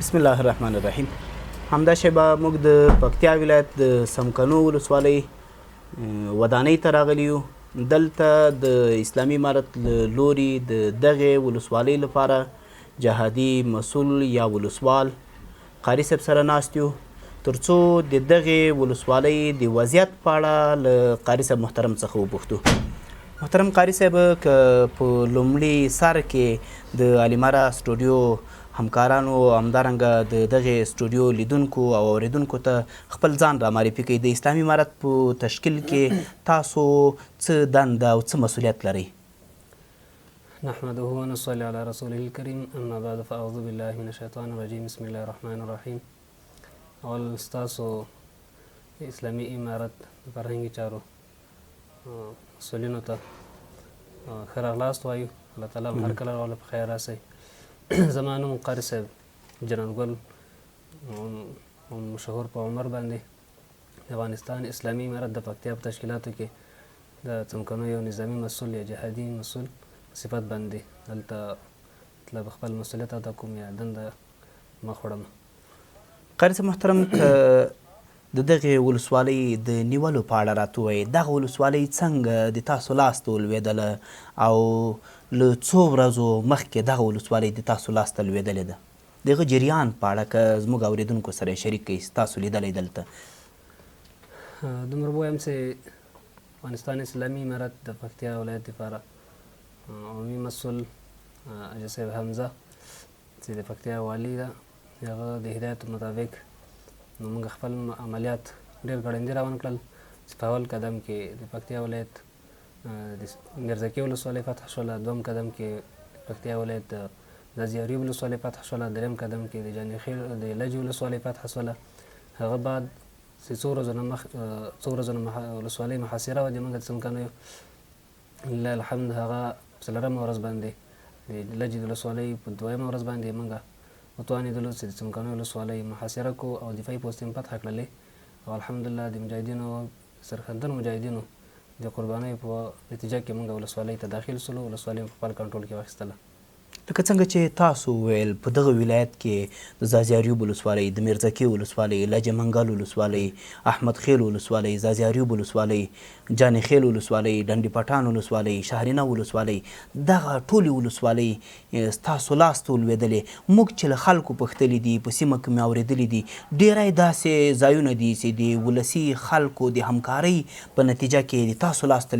بسم الله الرحمن الرحیم. همدا شیبه موږ د پکتیا ولایت د سمکنو ولسوالۍ ودانۍ ته راغلي یو. دلته د اسلامي امارت له لوري د دغې ولسوالۍ لپاره جهادي مسؤل یا ولسوال قاري صاحب سره ناست یو تر څو د دغې ولسوالۍ د وضعیت په اړه له قاري صاحب محترم څخه وپوښتو. محترم قاري صاحب، که په لومړي سر کې د الیمارا سټوډیو همکارانو همدارنګه د دغې سټوډیو لیدونکو او اوریدونکو ته خپل ځان را معرفي کوي، د اسلامي امارت په تشکیل کې تاسو څه دنده او څه مسؤلیت لرئ؟ نحمده ونصلي على رسوله الكريم، اما بعد فاعوذ بالله من الشیطان الرجیم. بسم الله الرحمن الرحیم. اول ستاسو اسلامي امارت د فرهنګي چارو مسؤلینو ته ښه راغلاست وایو. الله تعالی هر کله راوله په خیر راسئ. زما نوم قاري صاحب جنرال ګل مشهور په عمر باندې د افغانستان اسلامي امارت د پکتیا په تشکیلاتو کې د څمکنو یو نظامي مسؤل یا جهادي مسؤل صفت باندې دلته مطلب خپل مسؤلیت ادا کوم یا دنده مخ وړم. قاري صاحب محترم، که د دغې ولسوالۍ د نیولو په اړه راته ووایئ، دغه ولسوالۍ څنګه د تاسو لاس ته ولوېدله او له څو ورځو مخکې دغه ولسوالۍ د تاسو لاس ته لوېدلې ده؟ د هغه جریان په اړه که زموږ اورېدونکو سره شریک کړئ، تاسو لیدلی دلته. دومره بوایم چې افغانستان اسلامي امارت د پکتیا ولایت دپاره عمومي مسؤل حاجي صاحب حمزه چې د پکتیا والي ده، هغه د هدایتو مطابق نو موږ خپل عملیات ډېر ګړندي روان کړل چې په اول قدم کې د پکتیا ولایت د میرزکي ولسوالۍ فتح شوله، دوم قدم کې پکتیا ولایت د ځاځي ولسوالۍ فتح شوله، دریم قدم کې د جانخیل د لجې ولسوالۍ فتح شوله. هغه بعد چې څو ورځو نه ولسوالۍ محاصره وه د موږ د څمکنیو، لله الحمد هغه په څلورمه ورځ باندې د لجې د ولسوالۍ په دویمه ورځ باندې موږ وتوانېدلو چې د څمکنیو ولسوالۍ محاصره کړو او دفاعي پوستې هم فتح کړلې او الحمدلله د مجاهدینو سرښندنو مجاهدینو د قربانیو په نتیجه کې موږ ولسوالۍ ته داخل سولو، ولسوالۍ په خپل کنټرول کې واخیستله. لکه څنګه چې تاسو وویل، په دغه ولایت کې د ځاځي اریوب ولسوالۍ، د میرزکي ولسوالۍ، لجه منګل ولسوالۍ، احمد خیل ولسوالۍ، ځاځي اریوب ولسوالۍ، جاني خیل ولسوالۍ، ډنډي پټان ولسوالۍ، شهرینه ولسوالۍ، دغه ټولې ولسوالۍ ستاسو لاس ته ولوېدلې. موږ چې له خلکو پوښتلي دي، په سیمه کې مې اورېدلي دي، ډېری داسې ځایونه دي چې د ولسي خلکو د همکارۍ په نتیجه کې د تاسو لاس ته